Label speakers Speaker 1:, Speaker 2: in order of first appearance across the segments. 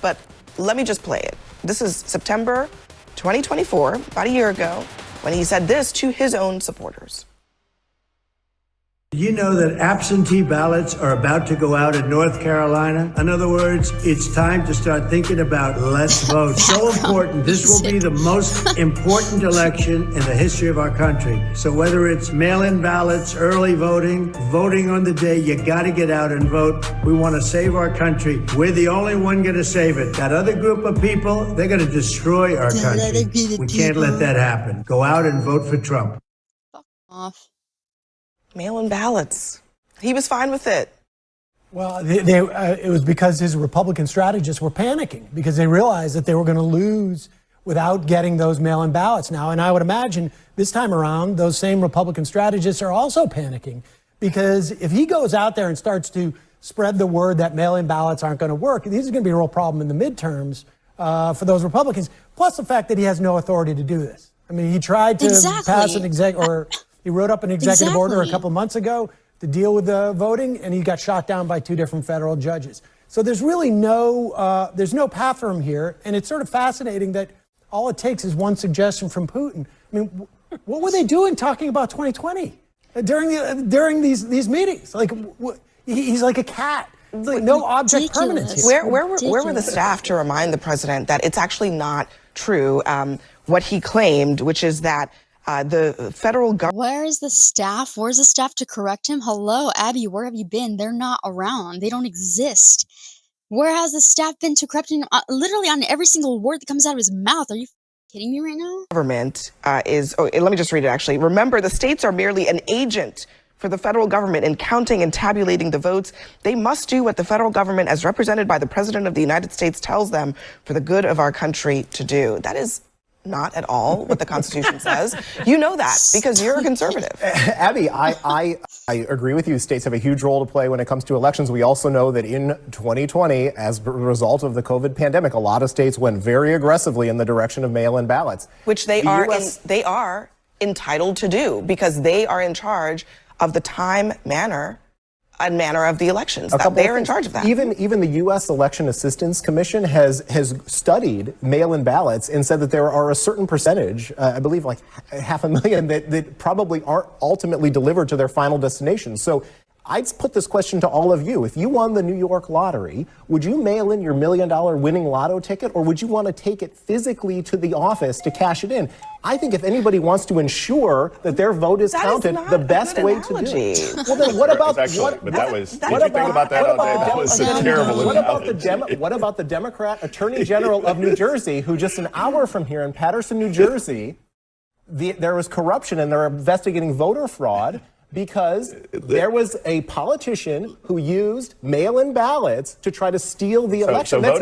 Speaker 1: But let me just play it. This is September 2024, about a year ago, when he said this to his own supporters.
Speaker 2: You know that absentee ballots are about to go out in North Carolina? In other words, it's time to start thinking about less votes. So important. This will be the most important election in the history of our country. So whether it's mail-in ballots, early voting, voting on the day, you got to get out and vote. We want to save our country. We're the only one going to save it. That other group of people, they're going to destroy our country. We can't let that happen. Go out and vote for Trump.
Speaker 3: Fuck off.
Speaker 1: Mail-in ballots. He was fine with it.
Speaker 4: Well, it was because his Republican strategists were panicking because they realized that they were going to lose without getting those mail-in ballots now. And I would imagine this time around, those same Republican strategists are also panicking because if he goes out there and starts to spread the word that mail-in ballots aren't going to work, this is going to be a real problem in the midterms for those Republicans. Plus the fact that he has no authority to do this. I mean, he tried to pass an he wrote up an executive order a couple of months ago to deal with the voting, and he got shot down by 2 different federal judges. So there's really there's no path for him here, and it's sort of fascinating that all it takes is one suggestion from Putin. I mean, what were they doing talking about 2020 during these meetings? Like he's like a cat. It's like no object permanence here.
Speaker 1: Where were the staff to remind the president that it's actually not true what he claimed, which is that the federal government.
Speaker 3: Where is the staff? Where's the staff to correct him? Hello, Abby, where have you been? They're not around. They don't exist. Where has the staff been to correct him? Literally on every single word that comes out of his mouth. Are you kidding me right now?
Speaker 1: Government let me just read it actually. Remember, the states are merely an agent for the federal government in counting and tabulating the votes. They must do what the federal government, as represented by the President of the United States, tells them for the good of our country to do. That is not at all what the Constitution says. You know that because you're a conservative.
Speaker 5: Abby, I agree with you. States have a huge role to play when it comes to elections. We also know that in 2020, as a result of the COVID pandemic, a lot of states went very aggressively in the direction of mail-in ballots.
Speaker 1: Which they are entitled to do because they are in charge of the time, manner of the elections. They are in charge of that.
Speaker 5: Even the U.S. Election Assistance Commission has studied mail-in ballots and said that there are a certain percentage, I believe like 500,000, that probably aren't ultimately delivered to their final destination. So I'd put this question to all of you. If you won the New York lottery, would you mail in your $1 million winning lotto ticket, or would you want to take it physically to the office to cash it in? I think if anybody wants to ensure that their vote is counted, the best way to do it. Well, then what about
Speaker 6: Did you think about that all day? That was a terrible analogy.
Speaker 5: What about the Democrat Attorney General of New Jersey, who just an hour from here in Paterson, New Jersey, there was corruption and they're investigating voter fraud because there was a politician who used mail-in ballots to try to steal the election.
Speaker 6: So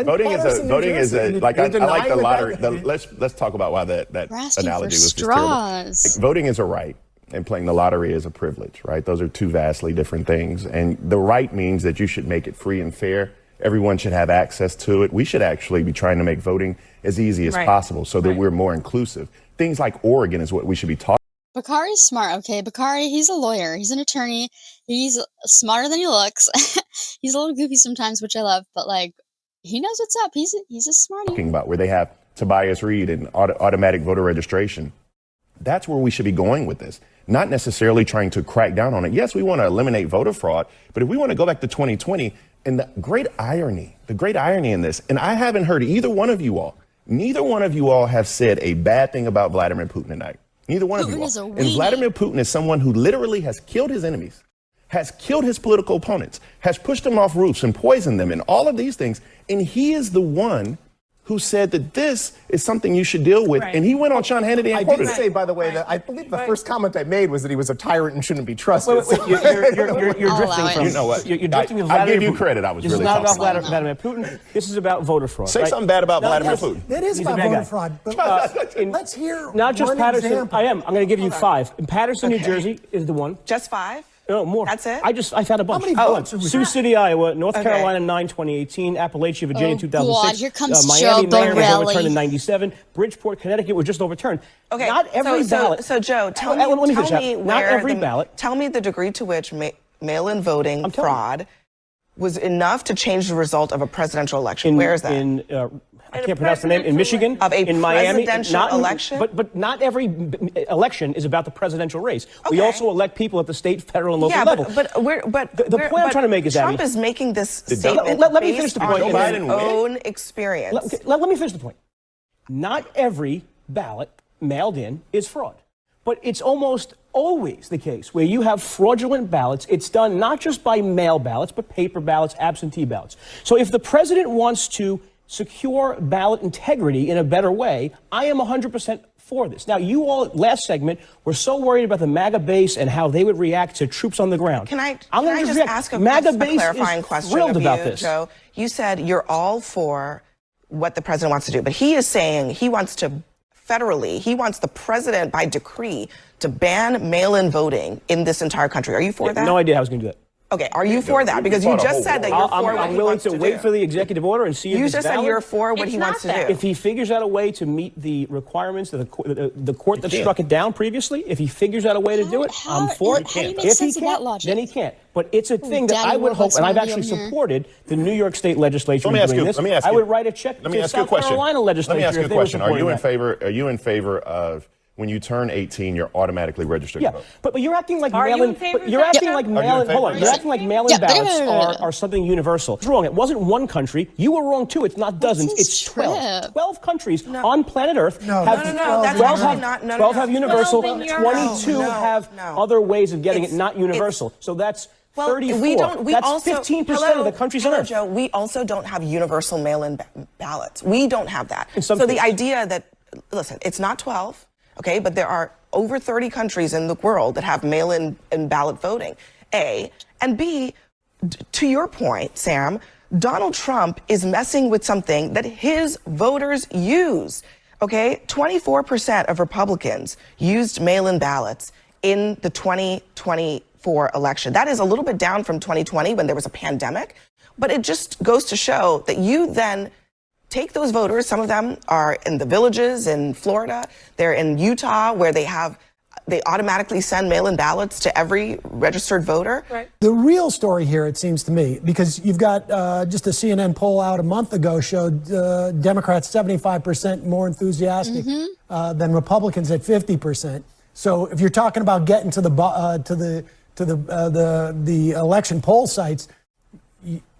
Speaker 6: voting is a like I like the lottery. Let's talk about why that analogy was just terrible. Like, voting is a right, and playing the lottery is a privilege, right? Those are 2 vastly different things. And the right means that you should make it free and fair. Everyone should have access to it. We should actually be trying to make voting as easy as possible so that we're more inclusive. Things like Oregon is what we should be talking.
Speaker 3: Bakari's smart, okay? Bakari, he's a lawyer. He's an attorney. He's smarter than he looks. He's a little goofy sometimes, which I love, but like, he knows what's up. He's a smarty.
Speaker 6: Talking about where they have Tobias Reed and automatic voter registration. That's where we should be going with this. Not necessarily trying to crack down on it. Yes, we want to eliminate voter fraud, but if we want to go back to 2020, and the great irony in this, and I haven't heard neither one of you all have said a bad thing about Vladimir Putin tonight. Neither one of you all. And Vladimir Putin is someone who literally has killed his enemies, has killed his political opponents, has pushed them off roofs and poisoned them and all of these things. And he is the one who said that this is something you should deal with. Right. And he went on Sean Hannity and quoted it.
Speaker 5: I did say, by the way, that I believe the first comment I made was that he was a tyrant and shouldn't be trusted.
Speaker 7: Wait, you're drifting from...
Speaker 6: You know what?
Speaker 7: You're drifting with
Speaker 6: I
Speaker 7: Vladimir
Speaker 6: give you
Speaker 7: Putin.
Speaker 6: credit. I was
Speaker 7: this
Speaker 6: really
Speaker 7: is not about Vladimir Putin. This is about voter fraud.
Speaker 6: Say something bad about Vladimir Putin.
Speaker 4: That is about voter fraud. But let's hear
Speaker 7: not just
Speaker 4: one
Speaker 7: Paterson.
Speaker 4: example.
Speaker 7: I'm going to give you 5. In Paterson, New Jersey is the one.
Speaker 1: Just 5?
Speaker 7: No, more.
Speaker 1: That's it?
Speaker 7: I found a bunch.
Speaker 4: How many votes?
Speaker 7: Sioux City, Iowa, North Carolina, 9, 2018, Appalachia, Virginia, 2006.
Speaker 3: God, here comes
Speaker 7: Miami,
Speaker 3: Joe
Speaker 7: Maryland was
Speaker 3: Borelli.
Speaker 7: overturned in 97. Bridgeport, Connecticut was just overturned.
Speaker 1: Okay.
Speaker 7: Not every ballot.
Speaker 1: So Joe, tell me
Speaker 7: not every ballot.
Speaker 1: Tell me the degree to which mail-in voting fraud was enough to change the result of a presidential election. Where is that?
Speaker 7: I can't pronounce the name. In Michigan,
Speaker 1: of a
Speaker 7: in Miami,
Speaker 1: presidential election.
Speaker 7: But not every election is about the presidential race.
Speaker 1: Okay.
Speaker 7: We also elect people at the state, federal, and local level.
Speaker 1: But
Speaker 7: the point I'm trying to make is
Speaker 1: Trump
Speaker 7: Abby,
Speaker 1: is making this statement
Speaker 7: let me finish the point.
Speaker 1: on his own experience.
Speaker 7: Let me finish the point. Not every ballot mailed in is fraud. But it's almost always the case where you have fraudulent ballots. It's done not just by mail ballots, but paper ballots, absentee ballots. So if the president wants to secure ballot integrity in a better way, I am 100% for this. Now, you all, last segment, were so worried about the MAGA base and how they would react to troops on the ground.
Speaker 1: Can I just ask a clarifying question
Speaker 7: thrilled
Speaker 1: of you,
Speaker 7: about this.
Speaker 1: Joe? You said you're all for what the president wants to do, but he is saying he wants to federally, he wants the president by decree to ban mail-in voting in this entire country. Are you for that?
Speaker 7: No idea how I was going to do that.
Speaker 1: Okay, are you for that? Because you just said that you're for what
Speaker 7: I'm
Speaker 1: he
Speaker 7: willing
Speaker 1: wants
Speaker 7: to wait for the executive order and see if
Speaker 1: You
Speaker 7: it's
Speaker 1: just said
Speaker 7: valid.
Speaker 1: you're for what he wants to do.
Speaker 7: If he figures out a way to meet the requirements of the court that struck it down previously, if he figures out a way to do it, I'm for it.
Speaker 3: How do you make
Speaker 7: If
Speaker 3: sense
Speaker 7: he
Speaker 3: of that
Speaker 7: can't,
Speaker 3: logic?
Speaker 7: then he can't. But it's a thing that
Speaker 3: Daddy
Speaker 7: I would hope,
Speaker 3: Warbucks
Speaker 7: and I've
Speaker 3: wanna be
Speaker 7: actually
Speaker 3: on here.
Speaker 7: supported the New York State legislature
Speaker 6: Let me ask
Speaker 7: doing
Speaker 6: you.
Speaker 7: this.
Speaker 6: Let me ask
Speaker 7: I
Speaker 6: you.
Speaker 7: would write a check
Speaker 6: Let
Speaker 7: to
Speaker 6: me
Speaker 7: the
Speaker 6: ask you a
Speaker 7: South
Speaker 6: question.
Speaker 7: Carolina legislature.
Speaker 6: Let me ask you a
Speaker 7: if they were
Speaker 6: question. Are you in
Speaker 7: supporting
Speaker 6: favor? Are you in favor of when you turn 18, you're automatically registered to vote?
Speaker 7: But you're acting like
Speaker 8: Are you
Speaker 7: mail-in.
Speaker 8: in favor
Speaker 7: But
Speaker 8: of
Speaker 7: you're
Speaker 8: that,
Speaker 7: acting
Speaker 8: Joe?
Speaker 7: like
Speaker 6: Are you in
Speaker 7: mail-in.
Speaker 6: favor
Speaker 7: Hold
Speaker 6: of
Speaker 7: on. You're
Speaker 6: that?
Speaker 7: acting like mail-in
Speaker 3: Yeah, but-
Speaker 7: ballots are something universal. It's wrong. It wasn't one country. You were wrong too. It's not dozens.
Speaker 3: his
Speaker 7: It's 12.
Speaker 3: trip?
Speaker 7: 12 countries on planet Earth
Speaker 4: No,
Speaker 7: have.
Speaker 4: no,
Speaker 1: no, that's
Speaker 7: 12
Speaker 1: actually
Speaker 7: have,
Speaker 1: not- no, no,
Speaker 7: 12
Speaker 1: no.
Speaker 7: have universal.
Speaker 8: 12 in Europe.
Speaker 7: 22
Speaker 1: No,
Speaker 7: have
Speaker 1: no.
Speaker 7: other ways of getting it
Speaker 1: It's-
Speaker 7: not universal. So that's.
Speaker 1: Well,
Speaker 7: 34.
Speaker 1: we don't. We
Speaker 7: That's
Speaker 1: also
Speaker 7: 15% of the countries on
Speaker 1: hello,
Speaker 7: Earth.
Speaker 1: Joe, we also don't have universal mail-in ballots. We don't have that.
Speaker 7: In some
Speaker 1: so the
Speaker 7: cases.
Speaker 1: idea that, listen, it's not 12, okay, but there are over 30 countries in the world that have mail-in and ballot voting. A and B. To your point, Sam, Donald Trump is messing with something that his voters use. Okay, 24% of Republicans used mail-in ballots in the 2024 election. That is a little bit down from 2020 when there was a pandemic, but it just goes to show that you then take those voters, some of them are in the villages in Florida, they're in Utah where they automatically send mail-in ballots to every registered voter.
Speaker 8: Right.
Speaker 4: The real story here, it seems to me, because you've got just a CNN poll out a month ago showed Democrats 75% more enthusiastic than Republicans at 50%. So if you're talking about getting to the election poll sites,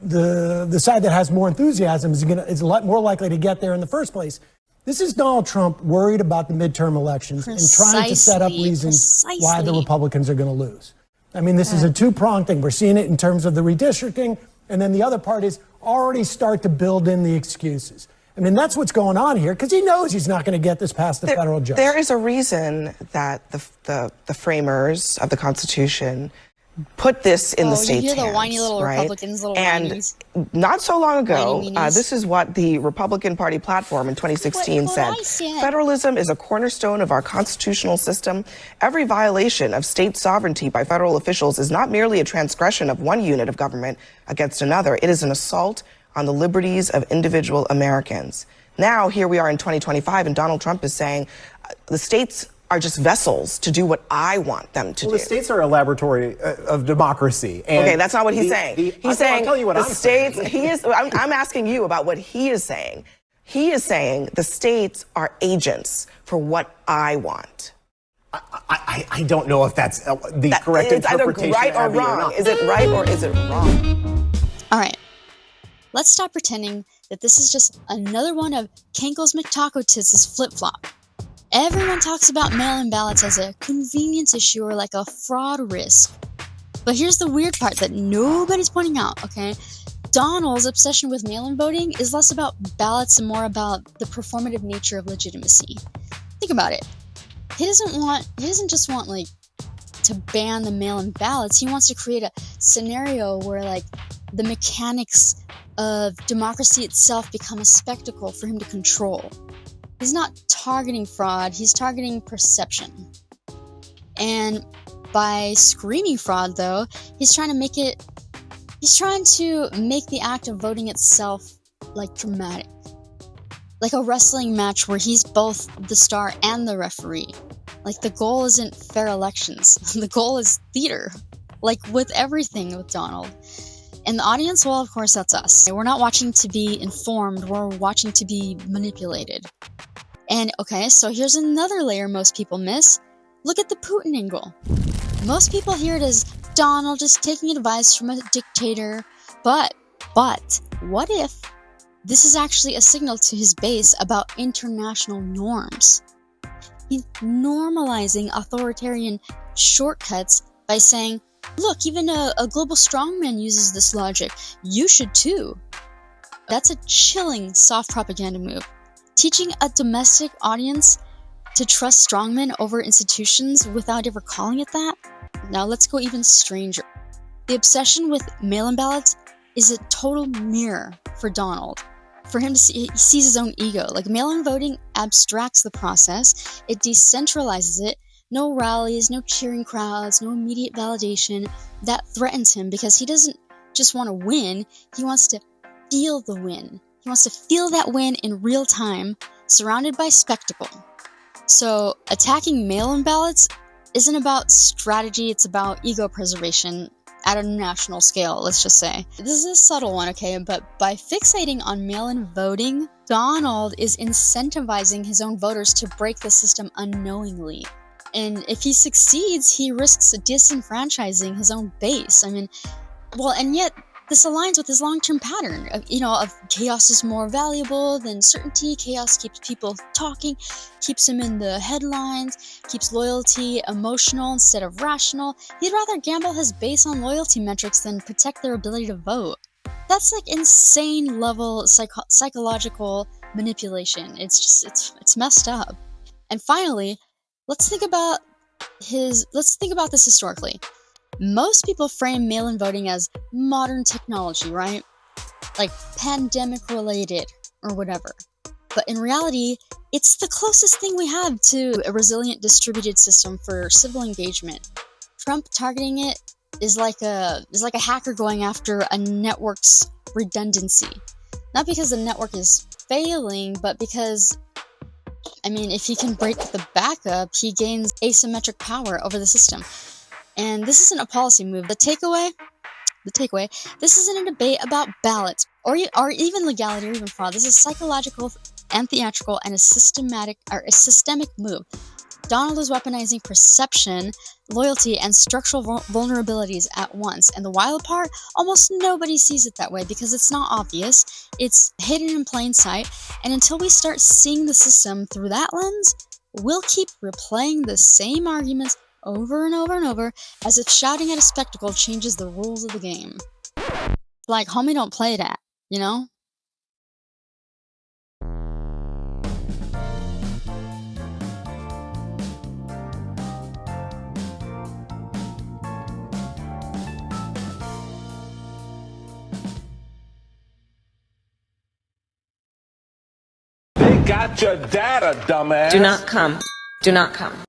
Speaker 4: the side that has more enthusiasm is a lot more likely to get there in the first place. This is Donald Trump worried about the midterm elections and trying to set up reasons why the Republicans are going to lose. I mean, this is a two-pronged thing. We're seeing it in terms of the redistricting, and then the other part is already start to build in the excuses. I mean, that's what's going on here, because he knows he's not going to get this past the federal judge.
Speaker 1: There is a reason that the framers of the Constitution put this in the state's
Speaker 3: you hear the
Speaker 1: hands,
Speaker 3: whiny little
Speaker 1: right?
Speaker 3: Republicans, little
Speaker 1: and
Speaker 3: whinies.
Speaker 1: not so long ago,
Speaker 3: Whiny meanies.
Speaker 1: this is what the Republican Party platform in 2016
Speaker 3: What
Speaker 1: said.
Speaker 3: I said.
Speaker 1: Federalism is a cornerstone of our constitutional system. Every violation of state sovereignty by federal officials is not merely a transgression of one unit of government against another. It is an assault on the liberties of individual Americans. Now, here we are in 2025, and Donald Trump is saying the states are just vessels to do what I want them to do.
Speaker 5: The states are a laboratory of democracy. And
Speaker 1: okay, that's not what he's saying. He's saying
Speaker 5: I'll tell you what
Speaker 1: the
Speaker 5: I'm
Speaker 1: states.
Speaker 5: saying.
Speaker 1: I'm asking you about what he is saying. He is saying the states are agents for what I want.
Speaker 5: I don't know if that's the correct
Speaker 1: it's either
Speaker 5: interpretation.
Speaker 1: right or
Speaker 5: Abby,
Speaker 1: wrong.
Speaker 5: not.
Speaker 1: Is it right or is it wrong?
Speaker 3: All right. Let's stop pretending that this is just another one of Kenkel's McTaco-Tits' flip-flop. Everyone talks about mail-in ballots as a convenience issue or like a fraud risk. But here's the weird part that nobody's pointing out, okay? Donald's obsession with mail-in voting is less about ballots and more about the performative nature of legitimacy. Think about it. He doesn't just want like to ban the mail-in ballots. He wants to create a scenario where like the mechanics of democracy itself become a spectacle for him to control. He's not targeting fraud, he's targeting perception. And by screaming fraud, though, he's trying to make the act of voting itself, like, dramatic. Like a wrestling match where he's both the star and the referee. Like, the goal isn't fair elections. The goal is theater. Like, with everything with Donald. And the audience, well, of course, that's us. We're not watching to be informed, we're watching to be manipulated. And okay, so here's another layer most people miss. Look at the Putin angle. Most people hear it as Donald just taking advice from a dictator. But what if this is actually a signal to his base about international norms? He's normalizing authoritarian shortcuts by saying, look, even a global strongman uses this logic. You should too. That's a chilling soft propaganda move. Teaching a domestic audience to trust strongmen over institutions without ever calling it that? Now let's go even stranger. The obsession with mail-in ballots is a total mirror for Donald. For him to see, he sees his own ego. Like, mail-in voting abstracts the process, it decentralizes it. No rallies, no cheering crowds, no immediate validation. That threatens him because he doesn't just want to win, he wants to feel the win. He wants to feel that win in real time, surrounded by spectacle. So attacking mail-in ballots isn't about strategy, it's about ego preservation at a national scale, let's just say. This is a subtle one, okay, but by fixating on mail-in voting, Donald is incentivizing his own voters to break the system unknowingly. And if he succeeds, he risks disenfranchising his own base. I mean, well, and yet this aligns with his long-term pattern of, of chaos is more valuable than certainty. Chaos keeps people talking, keeps him in the headlines, keeps loyalty emotional instead of rational. He'd rather gamble his base on loyalty metrics than protect their ability to vote. That's like insane level psychological manipulation. It's messed up. And finally, let's think about this historically. Most people frame mail-in voting as modern technology, right? Like pandemic related or whatever. But in reality, it's the closest thing we have to a resilient distributed system for civil engagement. Trump targeting it is like a hacker going after a network's redundancy. Not because the network is failing, but because, if he can break the backup, he gains asymmetric power over the system. And this isn't a policy move. The takeaway, this isn't a debate about ballots or even legality or even fraud. This is psychological and theatrical and a systemic move. Donald is weaponizing perception, loyalty, and structural vulnerabilities at once. And the wild part, almost nobody sees it that way because it's not obvious. It's hidden in plain sight. And until we start seeing the system through that lens, we'll keep replaying the same arguments over and over and over, as if shouting at a spectacle changes the rules of the game. Like, homie, don't play that,
Speaker 8: They got your data, dumbass.
Speaker 9: Do not come. Do not come.